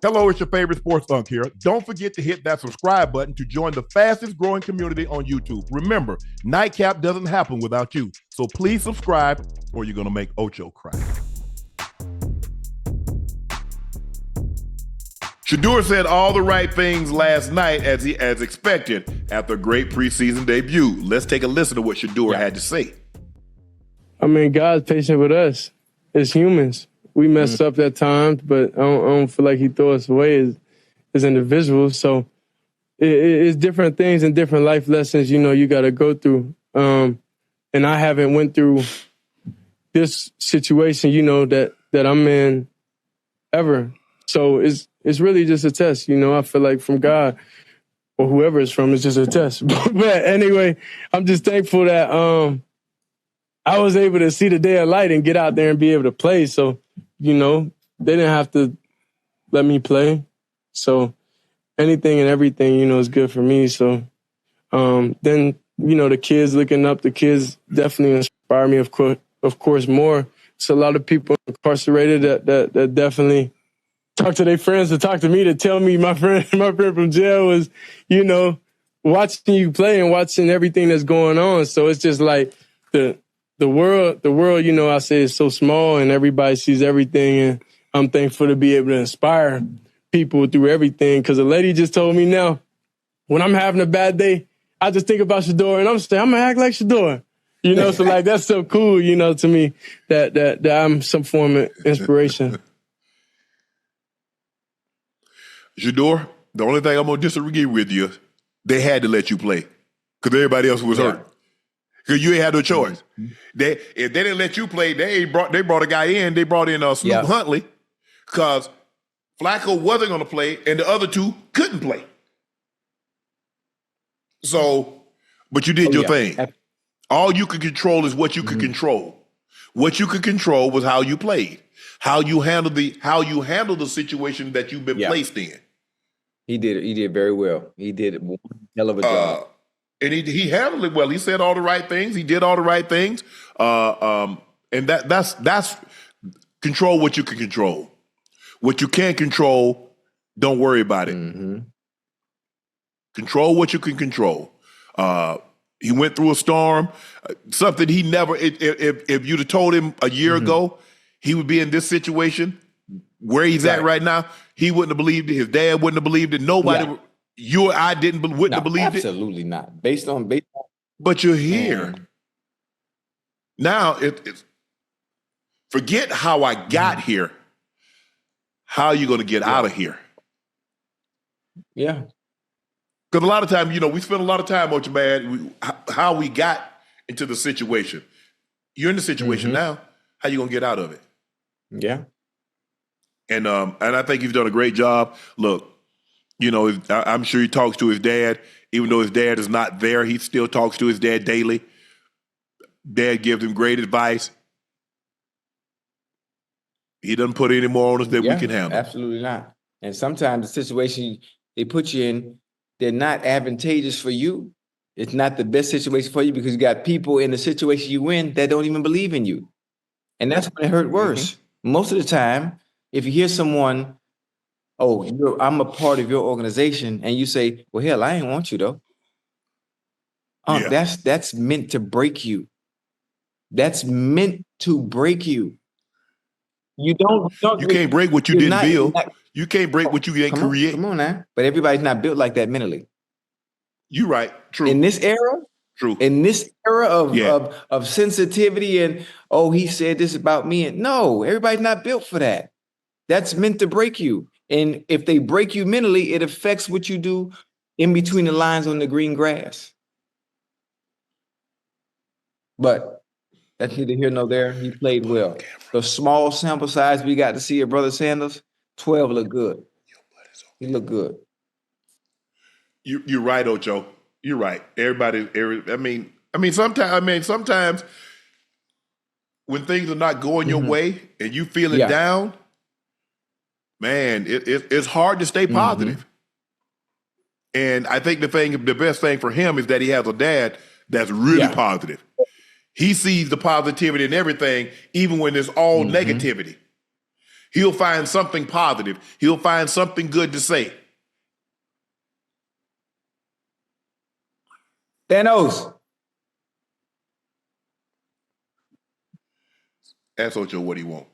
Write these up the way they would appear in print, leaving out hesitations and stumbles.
Hello, it's your favorite sports Unc here. Don't forget to hit that subscribe button to join the fastest growing community on YouTube. Remember, Nightcap doesn't happen without you. So please subscribe or you're going to make Ocho cry. Shadur said all the right things last night as expected after a great preseason debut. Let's take a listen to what Shadur had to say. I mean, God's patient with us as humans. We messed up at times, but I don't feel like he threw us away as individuals. So it's different things and different life lessons, you got to go through. And I haven't went through this situation, that I'm in ever. So it's really just a test, I feel like from God or whoever it's from, it's just a test. But anyway, I'm just thankful that I was able to see the day of light and get out there and be able to play. So, they didn't have to let me play. So anything and everything, is good for me. So then, the kids looking up, the kids definitely inspire me, of course, more. It's a lot of people incarcerated that definitely talk to their friends to talk to me to tell me my friend from jail was, watching you play and watching everything that's going on. So it's just like the world, I say is so small and everybody sees everything. And I'm thankful to be able to inspire people through everything. Because a lady just told me now, when I'm having a bad day, I just think about Shedeur and I'm saying, I'm going to act like Shedeur. So like, that's so cool, to me that I'm some form of inspiration. Shedeur, the only thing I'm going to disagree with you, they had to let you play because everybody else was hurt. Because you ain't had no choice. If they didn't let you play, they brought a guy in. They brought in Snoop Huntley because Flacco wasn't going to play and the other two couldn't play. So, but you did your thing. All you could control is what you could control. What you could control was how you played, how you handled the situation that you've been placed in. He did very well. He did one hell of a job. And he handled it well. He said all the right things. He did all the right things. And that's control what you can control. What you can't control, don't worry about it. Control what you can control. He went through a storm, something he never. If you'd have told him a year ago he would be in this situation where he's at right now, he wouldn't have believed it. His dad wouldn't have believed it. Nobody. You or I wouldn't have believed it. Absolutely not. Based on. But you're here. Now, forget how I got here. How are you going to get out of here? Yeah. Because a lot of times, we spend a lot of time, Ocho man, how we got into the situation. You're in the situation now. How you going to get out of it? Yeah. And I think he's done a great job. Look, I'm sure he talks to his dad. Even though his dad is not there, he still talks to his dad daily. Dad gives him great advice. He doesn't put any more on us than we can handle. Absolutely not. And sometimes the situation they put you in, they're not advantageous for you. It's not the best situation for you because you got people in the situation you in that don't even believe in you. And that's when it hurt worse. Most of the time, if you hear someone, I'm a part of your organization, and you say, well, hell, I ain't want you though. That's meant to break you. That's meant to break you. You can't break what you didn't build. You can't break what you didn't create. Come on now. But everybody's not built like that mentally. You're right. True. In this era, in this era of sensitivity and, he said this about me. And no, everybody's not built for that. That's meant to break you. And if they break you mentally, it affects what you do in between the lines on the green grass. But that's neither here nor there. He played well. The small sample size we got to see of Brother Sanders, 12 look good. He looked good. You're right, Ocho. You're right. Sometimes when things are not going your way and you feeling down, man, it's hard to stay positive. And I think the best thing for him is that he has a dad that's really positive. He sees the positivity in everything, even when there's all negativity. He'll find something positive. He'll find something good to say. Thanos. Ask Ocho what he want.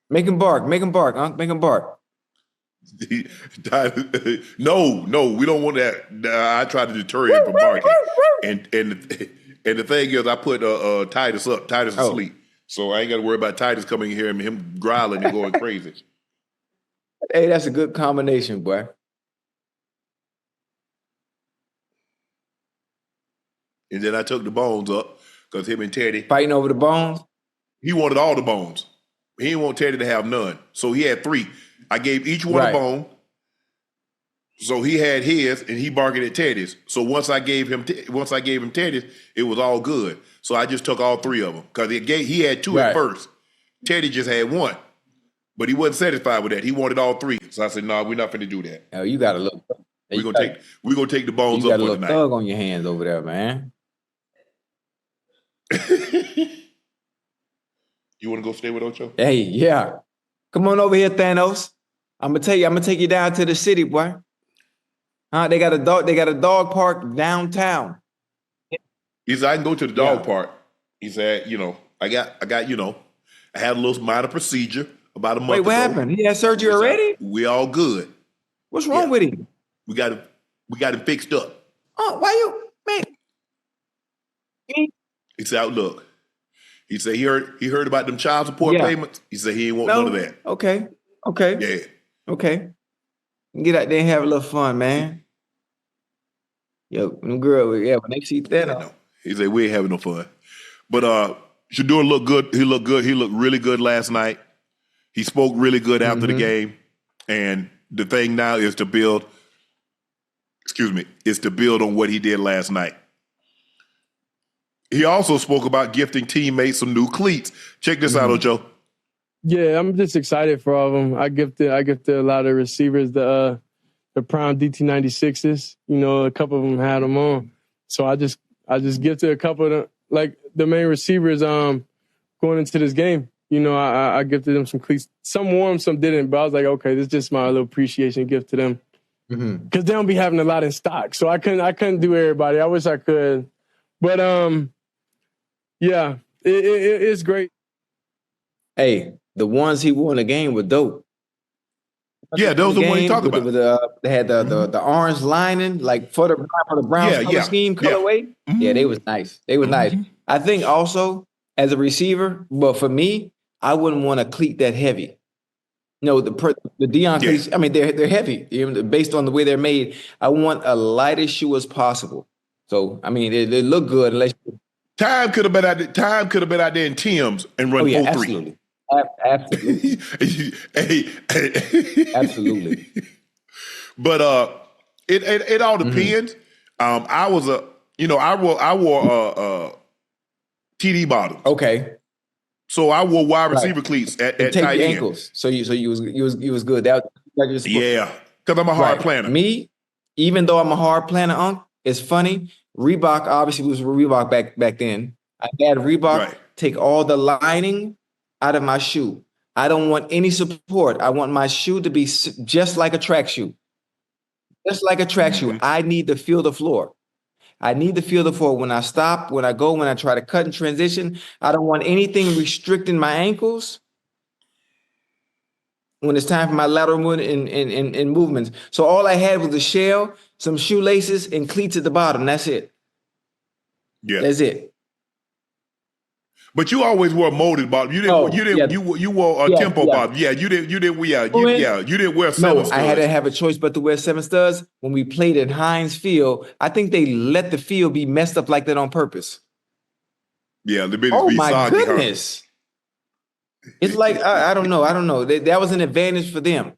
Make him bark. Make him bark, Unc. Make him bark. No, we don't want that. I try to deter him from barking. And the thing is, I put Titus up. Titus is asleep, so I ain't got to worry about Titus coming here and him growling and going crazy. Hey, that's a good combination, boy. And then I took the bones up because him and Teddy Fighting over the bones. He wanted all the bones. He didn't want Teddy to have none, so he had 3. I gave each one a bone. So he had his, and he barking at Teddy's. So once I gave him Teddy's, it was all good. So I just took all 3 of them because he had 2 at first. Teddy just had 1, but he wasn't satisfied with that. He wanted all 3. So I said, "No, we're not going to do that. Oh, you got a little. We're gonna take the bones You up got a for little tonight." thug on your hands over there, man. You want to go stay with Ocho? Hey, yeah. Come on over here, Thanos. I'm gonna take you down to the city, boy. They got a dog park downtown. He said, "I can go to the dog park." He said, I had a little minor procedure about a month ago. Wait, what happened? He had surgery already? We all good. What's wrong with him? We got him fixed up. Oh, why you, man? He said, "Look." He said he heard about them child support payments. He said he ain't want none of that. Okay. Yeah. Okay. Get out there and have a little fun, man. Yo, them girls, when they see that, No. He said we ain't having no fun. But Shadur looked good. He looked good. He looked really good last night. He spoke really good after the game. And the thing now is to build on what he did last night. He also spoke about gifting teammates some new cleats. Check this out, Ocho. Yeah, I'm just excited for all of them. I gifted a lot of receivers the prime DT96s. A couple of them had them on, so I just gifted a couple of them, like the main receivers. Going into this game, I gifted them some cleats. Some wore, some didn't. But I was like, okay, this is just my little appreciation gift to them because they don't be having a lot in stock. So I couldn't do everybody. I wish I could, but yeah, it's great. Hey, the ones he won the game were dope. Yeah, those are the ones you talk about. They had the orange lining, like for the Browns color scheme colorway. Yeah, they was nice. They was nice. I think also as a receiver, but for me, I wouldn't want a cleat that heavy. No, the Deion cleats. I mean, they're heavy based on the way they're made. I want a lighter shoe as possible. So I mean, they look good unless. Time could have been out there in Tim's and run 4-3. Absolutely. Absolutely. Absolutely. But it all depends. I wore TD bottoms. Okay. So I wore wide receiver cleats at take tight your end. ankles. So you was good. That was because I'm a hard planner. Me, even though I'm a hard planner, Unc, it's funny. Reebok obviously was Reebok back then. I had Reebok take all the lining out of my shoe. I don't want any support. I want my shoe to be just like a track shoe. Just like a track shoe. I need to feel the floor. I need to feel the floor when I stop, when I go, when I try to cut and transition. I don't want anything restricting my ankles when it's time for my lateral movement and movements. So all I had was a shell, some shoelaces, and cleats at the bottom. That's it. Yeah. That's it. But you always wore molded bottom. You wore a tempo bottom. Yeah, you didn't wear 7 studs. I had to have a choice but to wear 7 studs. When we played at Heinz Field, I think they let the field be messed up like that on purpose. Yeah, the business be soggy. Oh my goodness. It's like I don't know. That was an advantage for them.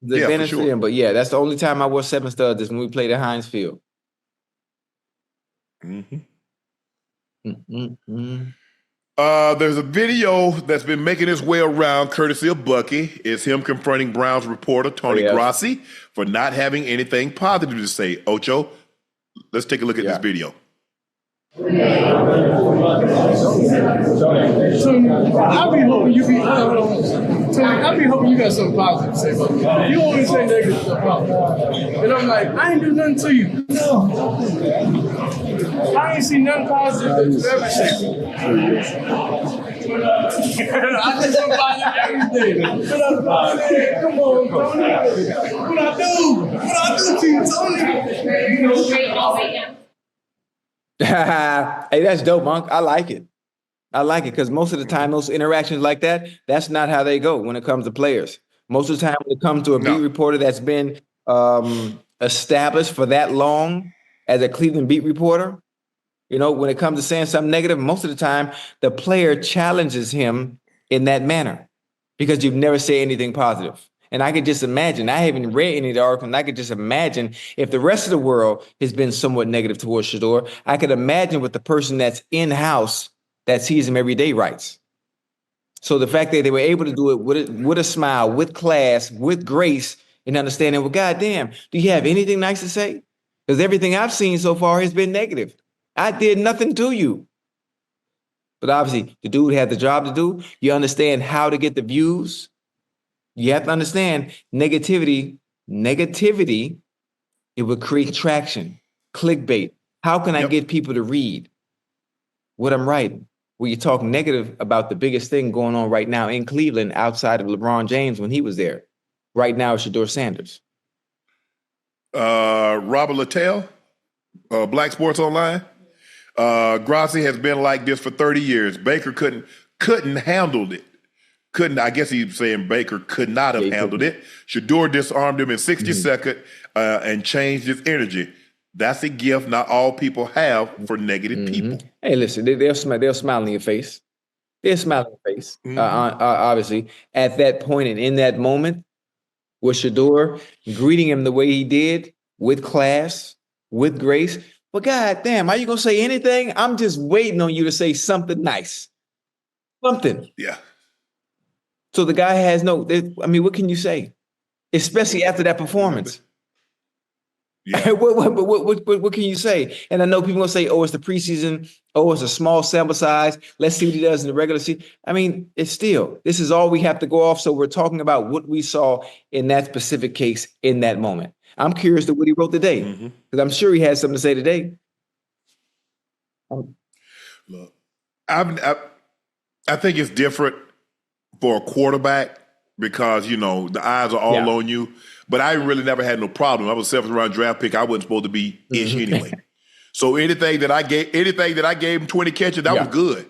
The advantage for them. But yeah, that's the only time I wore 7 studs is when we played at Heinz Field. There's a video that's been making its way around courtesy of Bucky. It's him confronting Browns reporter Tony Grossi for not having anything positive to say. Ocho, let's take a look at this video. Tony, I be hoping you be. Hold on. Tony, I be hoping you got something positive to say about me. You always say negative stuff about me, and I'm like, I ain't do nothing to you. I ain't seen nothing positive that you ever said. I just so positive every day. Come on, Tony. What I do? What I do to you, Tony? Hey, that's dope, Unc. I like it. I like it because most of the time, those interactions like that, that's not how they go when it comes to players. Most of the time, when it comes to a beat reporter that's been established for that long as a Cleveland beat reporter, you know, when it comes to saying something negative, most of the time, the player challenges him in that manner because you've never said anything positive. And I could just imagine, I haven't read any of the articles, and I could just imagine if the rest of the world has been somewhat negative towards Shedeur, I could imagine what the person that's in-house that sees him every day writes. So the fact that they were able to do it with a smile, with class, with grace, and understanding, well, goddamn, do you have anything nice to say? Because everything I've seen so far has been negative. I did nothing to you. But obviously, the dude had the job to do. You understand how to get the views. You have to understand negativity, it would create traction, clickbait. How can I get people to read what I'm writing? Well, you talk negative about the biggest thing going on right now in Cleveland outside of LeBron James when he was there. Right now, it's Shadur Sanders. Robert Littell, Black Sports Online. Grossi has been like this for 30 years. Baker couldn't handle it. I guess he's saying Baker could not have handled it. Shedeur disarmed him in 60 seconds and changed his energy. That's a gift not all people have for negative people. Hey, listen, they'll smile in your face. They'll smile in your face, obviously. At that point and in that moment, with Shedeur greeting him the way he did, with class, with grace. But goddamn, are you going to say anything? I'm just waiting on you to say something nice. Something. Yeah. So the guy has what can you say? Especially after that performance. Yeah. What can you say? And I know people are going to say, oh, it's the preseason. Oh, it's a small sample size. Let's see what he does in the regular season. I mean, this is all we have to go off. So we're talking about what we saw in that specific case in that moment. I'm curious to what he wrote today because I'm sure he has something to say today. Look, I think it's different for a quarterback because, you know, the eyes are all on you. But I really never had no problem. I was a 7th round draft pick. I wasn't supposed to be ish anyway. So anything that I gave him 20 catches, that was good.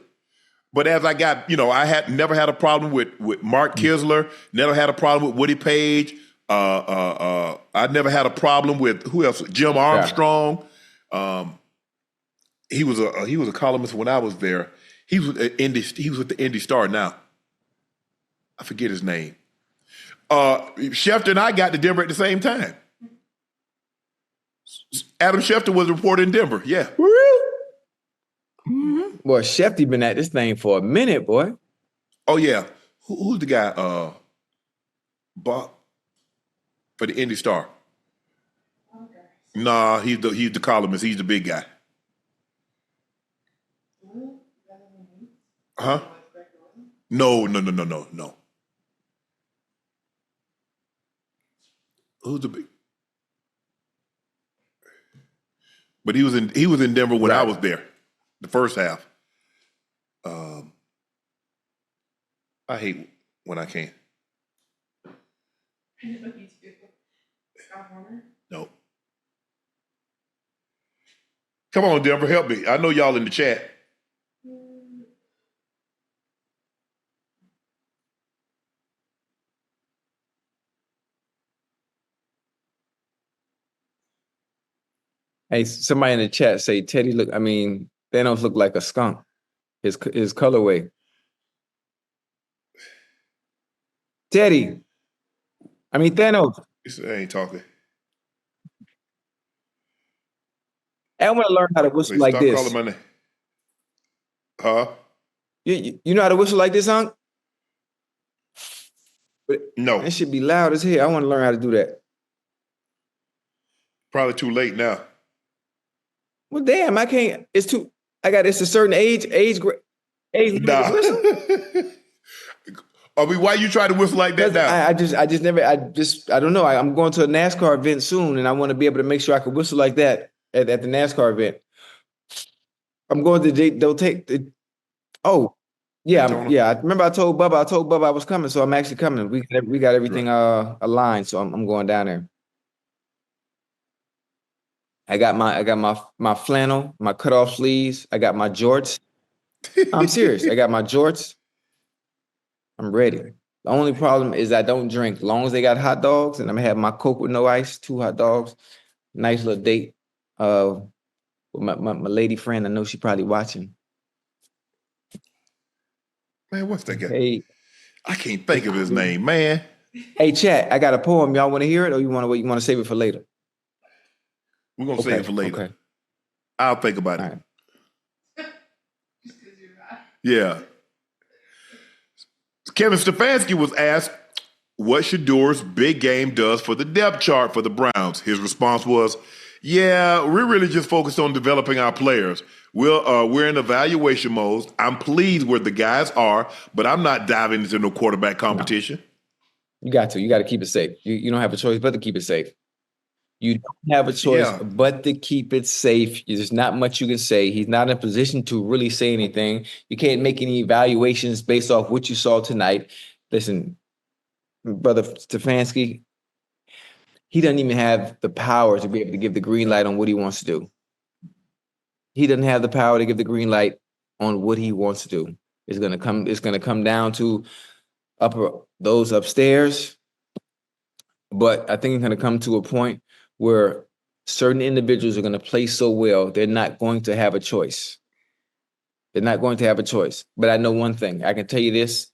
But as I got, you know, I had never had a problem with Mark Kisler, never had a problem with Woody Page. I never had a problem with who else? Jim Armstrong. He was a columnist when I was there. He was with the Indy Star now. I forget his name. Schefter and I got to Denver at the same time. Adam Schefter was reported in Denver. Yeah. Boy, Schefter been at this thing for a minute, boy. Oh yeah. Who's the guy? Bob for the Indy Star. Okay. Nah, he's the columnist. He's the big guy. Huh? No. Who's the big? But he was in Denver when I was there, the first half. I hate when I can't. No. Come on, Denver, help me. I know y'all in the chat. Hey, somebody in the chat say Thanos look like a skunk. His colorway. Thanos. I ain't talking. I want to learn how to whistle like this. Stop calling my name. Huh? You know how to whistle like this, Unc? No. It should be loud as hell. I want to learn how to do that. Probably too late now. Well, damn, I can't. It's too. it's a certain age limit Nah. to whistle. I mean, why you try to whistle like that now? I don't know. I'm going to a NASCAR event soon, and I want to be able to make sure I can whistle like that at the NASCAR event. I'm going to. They'll take the. Oh, yeah, I remember I told Bubba I was coming, so I'm actually coming. We got everything aligned, so I'm going down there. I got my flannel, my cutoff sleeves. I got my jorts. I'm serious. I got my jorts. I'm ready. The only problem is I don't drink. As long as they got hot dogs, and I'm gonna have my Coke with no ice, 2 hot dogs. Nice little date. With my lady friend. I know she probably watching. Man, what's that guy? Hey, I can't think of his name, man. hey, chat. I got a poem. Y'all want to hear it, or you want to wait? You want to save it for later? We're gonna save it for later. Okay. I'll think about it. All right. Yeah. Kevin Stefanski was asked what Shedeur's big game does for the depth chart for the Browns. His response was, "Yeah, we're really just focused on developing our players. We're in evaluation mode. I'm pleased where the guys are, but I'm not diving into no quarterback competition." No. You got to keep it safe. You don't have a choice but to keep it safe. You don't have a choice but to keep it safe. There's not much you can say. He's not in a position to really say anything. You can't make any evaluations based off what you saw tonight. Listen, Brother Stefanski, he doesn't even have the power to be able to give the green light on what he wants to do. He doesn't have the power to give the green light on what he wants to do. It's gonna come down to those upstairs. But I think it's gonna come to a point where certain individuals are going to play so well, they're not going to have a choice. They're not going to have a choice. But I know one thing. I can tell you this.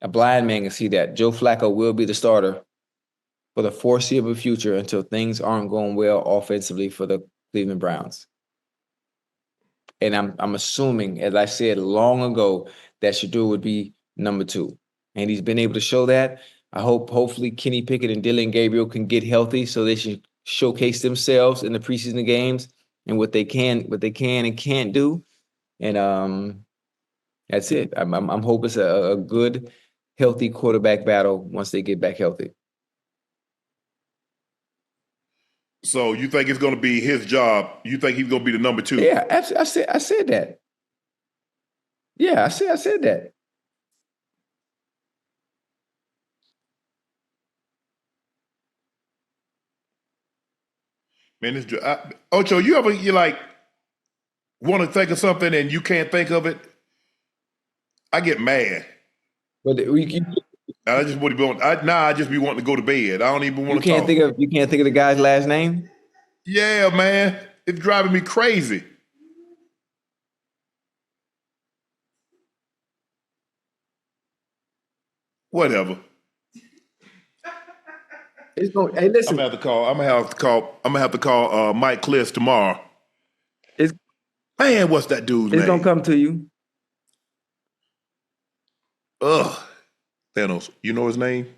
A blind man can see that. Joe Flacco will be the starter for the foreseeable future until things aren't going well offensively for the Cleveland Browns. And I'm assuming, as I said long ago, that Shadur would be number 2. And he's been able to show that. Hopefully Kenny Pickett and Dylan Gabriel can get healthy so they should showcase themselves in the preseason games and what they can and can't do. And that's it. I'm hoping it's a good, healthy quarterback battle once they get back healthy. So you think it's going to be his job? You think he's going to be the number 2? Yeah, I said that. Yeah, I said that. Man, Ocho, you like want to think of something and you can't think of it? I get mad. But I just want to be I just be wanting to go to bed. I don't even want to talk. You can't think of the guy's last name? Yeah, man. It's driving me crazy. Whatever. Hey, listen. I'm gonna have to call Mike Cliss tomorrow. Man, what's that dude's name? It's gonna come to you. Ugh. Thanos, you know his name?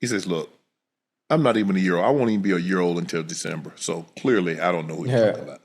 He says, "Look, I'm not even a year old. I won't even be a year old until December. So clearly I don't know who you're talking about."